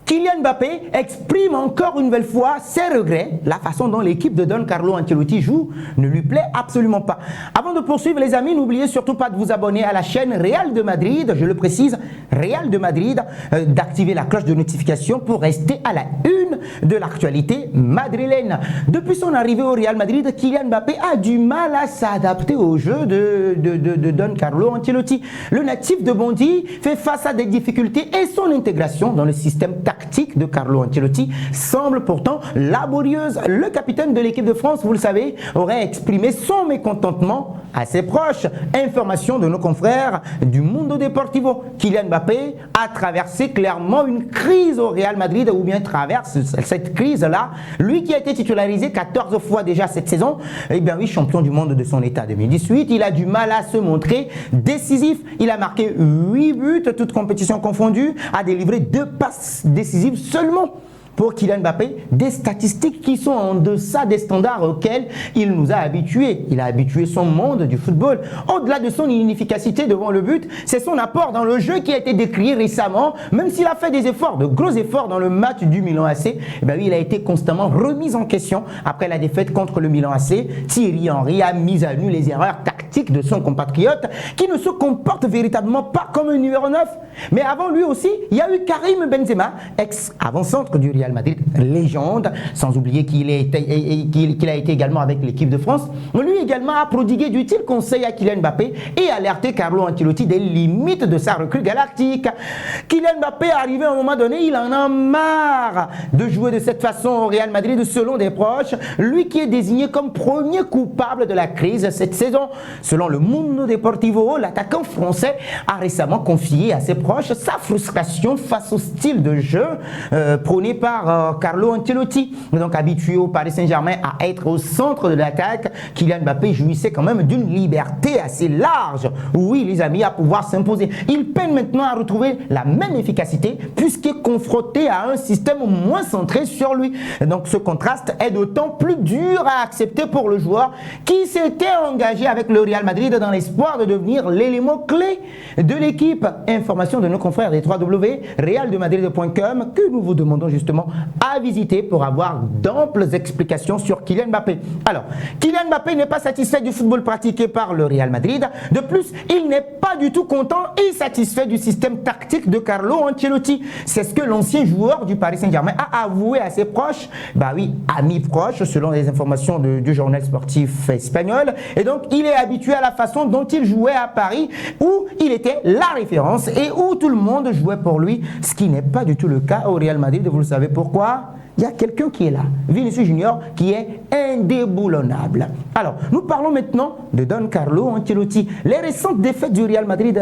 Kylian Mbappé exprime encore une nouvelle fois ses regrets. La façon dont l'équipe de Don Carlo Ancelotti joue ne lui plaît absolument pas. Avant de poursuivre les amis, n'oubliez surtout pas de vous abonner à la chaîne Real de Madrid, je le précise, Real de Madrid, d'activer la cloche de notification pour rester à la une de l'actualité madrilène. Depuis son arrivée au Real Madrid, Kylian Mbappé a du mal à s'adapter au jeu de Don Carlo Ancelotti. Le natif de Bondy fait face à des difficultés et son intégration dans le système tactique de Carlo Ancelotti semble pourtant laborieuse. Le capitaine de l'équipe de France, vous le savez, aurait exprimé son mécontentement à ses proches. Information de nos confrères du Mundo Deportivo. Kylian Mbappé a traversé clairement une crise au Real Madrid, ou bien traverse cette crise-là. Lui qui a été titularisé 14 fois déjà cette saison, eh bien oui, champion du monde de son état 2018, il a du mal à se montrer décisif. Il a marqué 8 buts, toutes compétitions confondues, a délivré 2 passes décisives seulement. Pour Kylian Mbappé, des statistiques qui sont en deçà des standards auxquels il nous a habitués. Il a habitué son monde du football. Au-delà de son inefficacité devant le but, c'est son apport dans le jeu qui a été décrié récemment. Même s'il a fait des efforts, de gros efforts dans le match du Milan AC, eh bien, il a été constamment remis en question après la défaite contre le Milan AC. Thierry Henry a mis à nu les erreurs tactiques de son compatriote qui ne se comporte véritablement pas comme un numéro 9. Mais avant lui aussi, il y a eu Karim Benzema, ex-avant-centre du Real Madrid, légende, sans oublier qu'il a été également avec l'équipe de France. Lui également a prodigué d'utiles conseils à Kylian Mbappé et alerté Carlo Ancelotti des limites de sa recrue galactique. Kylian Mbappé est arrivé à un moment donné, il en a marre de jouer de cette façon au Real Madrid selon des proches, lui qui est désigné comme premier coupable de la crise cette saison. Selon le Mundo Deportivo, l'attaquant français a récemment confié à ses proches sa frustration face au style de jeu prôné par Carlo Ancelotti. Donc habitué au Paris Saint-Germain à être au centre de l'attaque, Kylian Mbappé jouissait quand même d'une liberté assez large. Oui les amis, à pouvoir s'imposer. Il peine maintenant à retrouver la même efficacité puisqu'il est confronté à un système moins centré sur lui. Donc ce contraste est d'autant plus dur à accepter pour le joueur qui s'était engagé avec le Real Madrid dans l'espoir de devenir l'élément clé de l'équipe. Information de nos confrères des www.realdemadrid.com que nous vous demandons justement à visiter pour avoir d'amples explications sur Kylian Mbappé. Alors, Kylian Mbappé n'est pas satisfait du football pratiqué par le Real Madrid. De plus, il n'est pas du tout content et satisfait du système tactique de Carlo Ancelotti. C'est ce que l'ancien joueur du Paris Saint-Germain a avoué à ses proches. Bah oui, amis proches, selon les informations du journal sportif espagnol. Et donc, il est habitué à la façon dont il jouait à Paris, où il était la référence et où tout le monde jouait pour lui, ce qui n'est pas du tout le cas au Real Madrid. Vous le savez pourquoi? Il y a quelqu'un qui est là, Vinicius Junior, qui est indéboulonnable. Alors, nous parlons maintenant de Don Carlo Ancelotti. Les récentes défaites du Real Madrid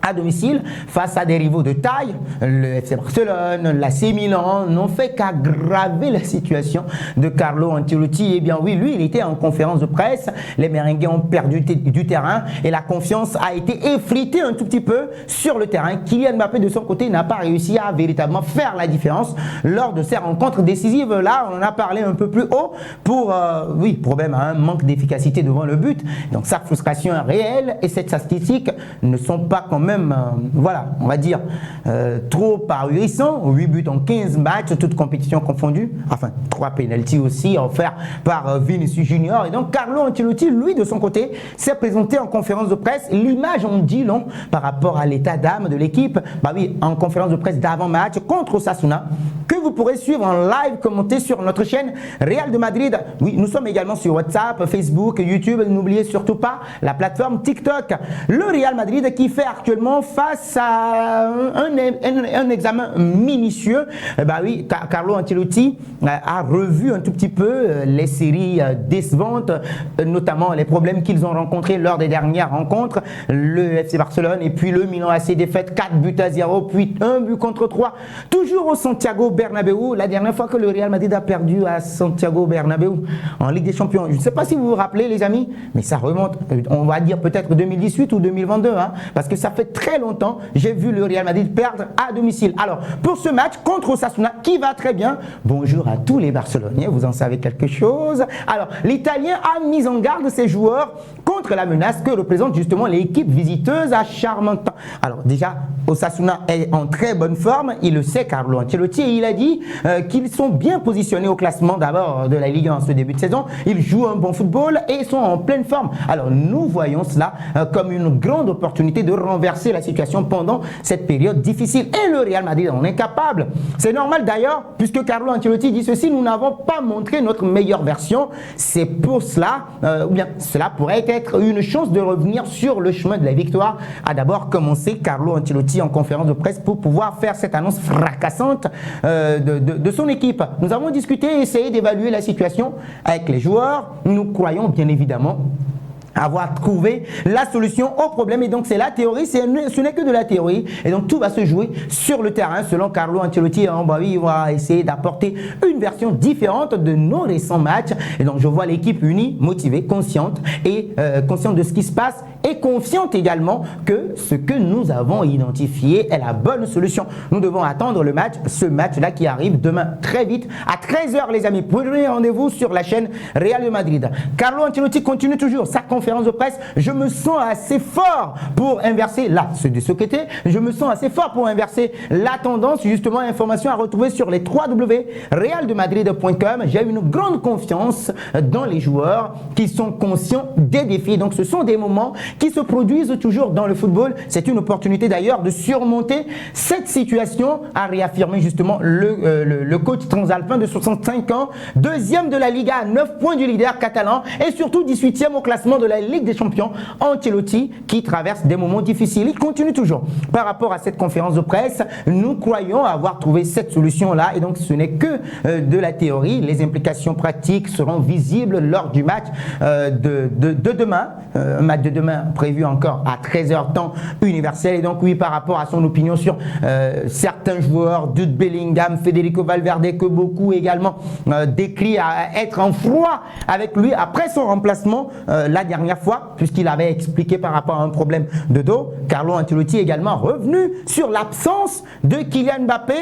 à domicile face à des rivaux de taille, le FC Barcelone, l'AC Milan, n'ont fait qu'aggraver la situation de Carlo Ancelotti. Eh bien oui, lui, il était en conférence de presse, les Merengues ont perdu du terrain et la confiance a été effritée un tout petit peu sur le terrain. Kylian Mbappé, de son côté, n'a pas réussi à véritablement faire la différence lors de ces rencontres décisives. Là, on en a parlé un peu plus haut pour, oui, problème à un manque d'efficacité devant le but. Donc sa frustration est réelle et cette statistique ne sont pas quand même voilà, on va dire trop ahurissant. 8 buts en 15 matchs, toutes compétitions confondues. Enfin, 3 pénaltys aussi offerts par Vinicius Junior. Et donc, Carlo Ancelotti, lui, de son côté, s'est présenté en conférence de presse. L'image en dit long par rapport à l'état d'âme de l'équipe. Bah oui, en conférence de presse d'avant-match contre Osasuna, que vous pourrez suivre en live, commenter sur notre chaîne Real de Madrid. Oui, nous sommes également sur WhatsApp, Facebook, YouTube. N'oubliez surtout pas la plateforme TikTok. Le Real Madrid qui fait actuellement face à un examen minutieux. Bah oui, Carlo Ancelotti a revu un tout petit peu les séries décevantes, notamment les problèmes qu'ils ont rencontrés lors des dernières rencontres. Le FC Barcelone et puis le Milan AC défaite 4-0, puis 1 but contre 3. Toujours au Santiago Bernabéu. La dernière fois que le Real Madrid a perdu à Santiago Bernabéu en Ligue des Champions. Je ne sais pas si vous vous rappelez les amis, mais ça remonte, on va dire peut-être 2018 ou 2022, hein, parce que ça fait très longtemps, j'ai vu le Real Madrid perdre à domicile. Alors, pour ce match contre Osasuna, qui va très bien, bonjour à tous les Barceloniens, vous en savez quelque chose. Alors, l'Italien a mis en garde ses joueurs contre la menace que représente justement l'équipe visiteuse à Charmentan. Alors déjà, Osasuna est en très bonne forme, il le sait Carlo Ancelotti, et il a dit qu'ils sont bien positionnés au classement d'abord de la Ligue 1 en ce début de saison. Ils jouent un bon football et sont en pleine forme. Alors nous voyons cela comme une grande opportunité de renverser la situation pendant cette période difficile. Et le Real Madrid en est capable. C'est normal d'ailleurs, puisque Carlo Ancelotti dit ceci: nous n'avons pas montré notre meilleure version. C'est pour cela, ou bien cela pourrait être une chance de revenir sur le chemin de la victoire. A d'abord commencé Carlo Ancelotti en conférence de presse pour pouvoir faire cette annonce fracassante de son équipe. Nous avons discuté et essayé d'évaluer la situation avec les joueurs. Nous croyons bien évidemment avoir trouvé la solution au problème, et donc c'est la théorie, ce n'est que de la théorie, et donc tout va se jouer sur le terrain selon Carlo Ancelotti. Il va essayer d'apporter une version différente de nos récents matchs, et donc je vois l'équipe unie, motivée, consciente et consciente de ce qui se passe, et confiante également que ce que nous avons identifié est la bonne solution. Nous devons attendre le match, ce match-là qui arrive demain très vite à 13h les amis. Prenez rendez-vous sur la chaîne Real de Madrid. Carlo Ancelotti continue toujours sa conférence de presse. Je me sens assez fort pour inverser, là, c'est de ce côté, je me sens assez fort pour inverser la tendance. Justement, information à retrouver sur les www.realdemadrid.com. J'ai une grande confiance dans les joueurs qui sont conscients des défis. Donc, ce sont des moments qui se produisent toujours dans le football. C'est une opportunité d'ailleurs de surmonter cette situation, a réaffirmé justement le coach transalpin de 65 ans, deuxième de la Liga à 9 points du leader catalan et surtout 18e au classement de la Ligue des Champions. Ancelotti qui traverse des moments difficiles. Il continue toujours. Par rapport à cette conférence de presse, nous croyons avoir trouvé cette solution-là, et donc ce n'est que de la théorie. Les implications pratiques seront visibles lors du match de demain. Un match de demain prévu encore à 13h temps universel. Et donc oui, par rapport à son opinion sur certains joueurs, Jude Bellingham, Federico Valverde, que beaucoup également décrit à être en froid avec lui après son remplacement la dernière fois, puisqu'il avait expliqué par rapport à un problème de dos. Carlo Ancelotti est également revenu sur l'absence de Kylian Mbappé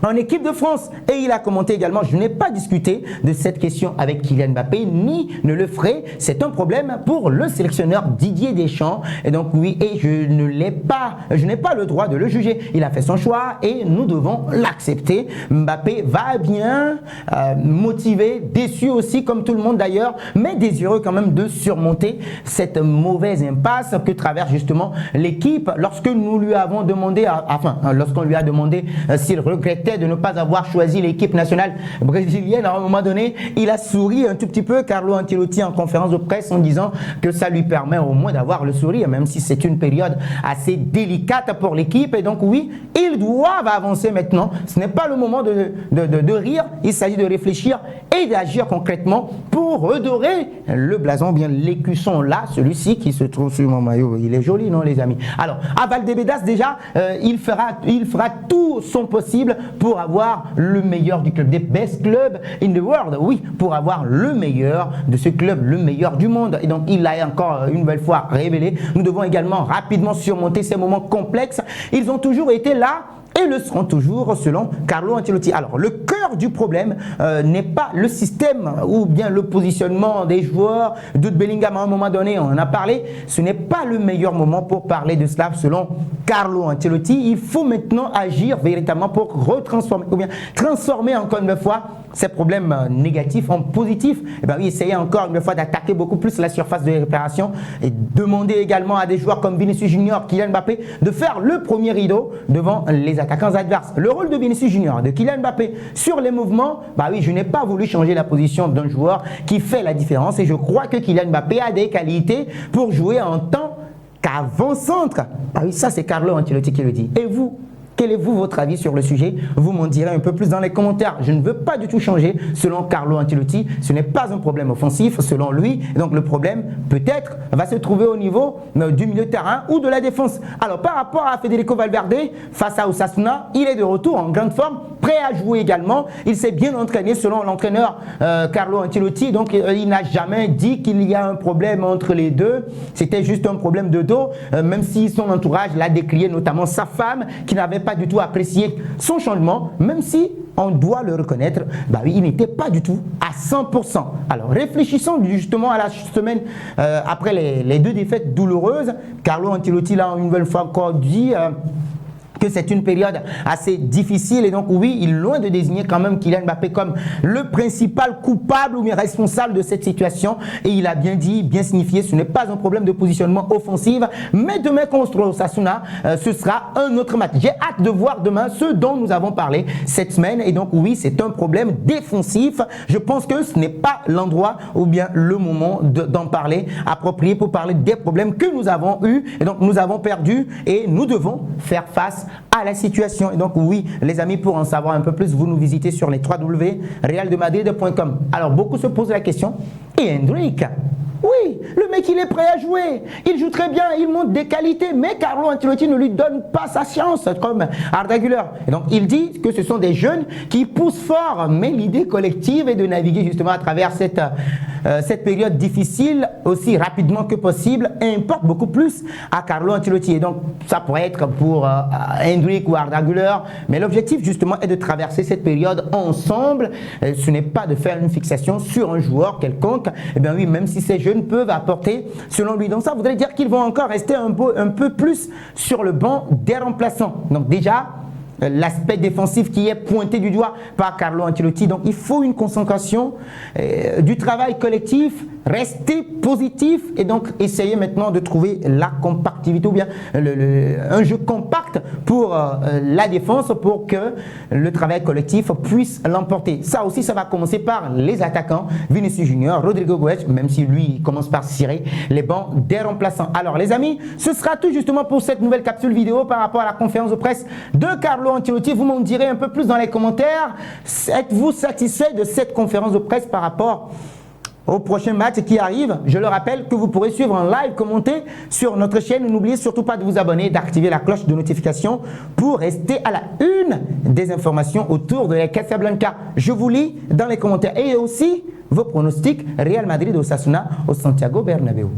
en équipe de France, et il a commenté également: je n'ai pas discuté de cette question avec Kylian Mbappé, ni ne le ferai, c'est un problème pour le sélectionneur Didier Deschamps, et donc oui, et je n'ai pas le droit de le juger. Il a fait son choix et nous devons l'accepter. Mbappé va bien, motivé, déçu aussi comme tout le monde d'ailleurs, mais désireux quand même de surmonter cette mauvaise impasse que traverse justement l'équipe. Lorsque nous lui avons demandé, lorsqu'on lui a demandé s'il regrettait de ne pas avoir choisi l'équipe nationale brésilienne, à un moment donné, il a souri un tout petit peu, Carlo Ancelotti, en conférence de presse, en disant que ça lui permet au moins d'avoir le sourire, même si c'est une période assez délicate pour l'équipe. Et donc oui, ils doivent avancer maintenant. Ce n'est pas le moment de rire, il s'agit de réfléchir et d'agir concrètement pour redorer le blason, bien l'écusson là, celui-ci qui se trouve sur mon maillot. Il est joli, non les amis? Alors, à Valdebebas déjà, il fera tout son possible pour avoir le meilleur du club, des best clubs in the world, oui, pour avoir le meilleur de ce club, le meilleur du monde. Et donc, il l'a encore une nouvelle fois révélé. Nous devons également rapidement surmonter ces moments complexes. Ils ont toujours été là et le seront toujours selon Carlo Ancelotti. Alors, le cœur du problème n'est pas le système ou bien le positionnement des joueurs. Jude Bellingham, à un moment donné, on en a parlé. Ce n'est pas le meilleur moment pour parler de cela selon Carlo Ancelotti. Il faut maintenant agir véritablement pour retransformer ou bien transformer encore une fois ces problèmes négatifs en positifs. Et bien oui, essayer encore une fois d'attaquer beaucoup plus la surface de réparation et demander également à des joueurs comme Vinicius Junior, Kylian Mbappé de faire le premier rideau devant les attaquants adverses. Le rôle de Vinicius Junior, de Kylian Mbappé sur les mouvements, bah oui, je n'ai pas voulu changer la position d'un joueur qui fait la différence, et je crois que Kylian Mbappé a des qualités pour jouer en tant qu'avant-centre. Ah oui, ça c'est Carlo Ancelotti qui le dit. Et vous, quel est votre avis sur le sujet? Vous m'en direz un peu plus dans les commentaires. Je ne veux pas du tout changer. Selon Carlo Ancelotti, ce n'est pas un problème offensif, selon lui. Et donc le problème, peut-être, va se trouver au niveau du milieu de terrain ou de la défense. Alors, par rapport à Federico Valverde, face à Osasuna, il est de retour en grande forme, prêt à jouer également. Il s'est bien entraîné selon l'entraîneur Carlo Ancelotti. Donc, il n'a jamais dit qu'il y a un problème entre les deux. C'était juste un problème de dos, même si son entourage l'a décrié, notamment sa femme, qui n'avait pas du tout apprécié son changement, même si on doit le reconnaître, bah oui, il n'était pas du tout à 100%. Alors, réfléchissons justement à la semaine après les deux défaites douloureuses. Carlo Ancelotti l'a une nouvelle fois encore dit que c'est une période assez difficile et donc oui, il est loin de désigner quand même Kylian Mbappé comme le principal coupable ou bien responsable de cette situation et il a bien dit, bien signifié, ce n'est pas un problème de positionnement offensif, mais demain contre Osasuna, ce sera un autre match. J'ai hâte de voir demain ce dont nous avons parlé cette semaine et donc oui, c'est un problème défensif. Je pense que ce n'est pas l'endroit ou bien le moment d'en parler approprié pour parler des problèmes que nous avons eus et donc nous avons perdu et nous devons faire face à la situation. Et donc oui, les amis, pour en savoir un peu plus, vous nous visitez sur les www.realdemadrid.com. Alors beaucoup se posent la question, et Endrick, oui, le mec il est prêt à jouer, il joue très bien, il montre des qualités, mais Carlo Ancelotti ne lui donne pas sa chance comme Arda Güler. Et donc il dit que ce sont des jeunes qui poussent fort, mais l'idée collective est de naviguer justement à travers cette période difficile aussi rapidement que possible importe beaucoup plus à Carlo Ancelotti. Et donc ça pourrait être pour Endrick ou Arda Güler, mais l'objectif justement est de traverser cette période ensemble. Ce n'est pas de faire une fixation sur un joueur quelconque. Et bien oui, même si ces jeunes peuvent apporter selon lui. Donc ça voudrait dire qu'ils vont encore rester un peu plus sur le banc des remplaçants. Donc déjà, l'aspect défensif qui est pointé du doigt par Carlo Ancelotti. Donc il faut une concentration, du travail collectif, rester positif et donc essayer maintenant de trouver la compactivité ou bien un jeu compact pour la défense pour que le travail collectif puisse l'emporter. Ça aussi, ça va commencer par les attaquants, Vinicius Junior, Rodrigo Goes, même si lui il commence par cirer les bancs des remplaçants. Alors les amis, ce sera tout justement pour cette nouvelle capsule vidéo par rapport à la conférence de presse de Carlo Ancelotti. Vous m'en direz un peu plus dans les commentaires. Êtes-vous satisfait de cette conférence de presse par rapport au prochain match qui arrive? Je le rappelle que vous pourrez suivre en live, commenter sur notre chaîne. N'oubliez surtout pas de vous abonner, d'activer la cloche de notification pour rester à la une des informations autour de la Casablanca. Je vous lis dans les commentaires et aussi vos pronostics Real Madrid Osasuna au Santiago Bernabéu.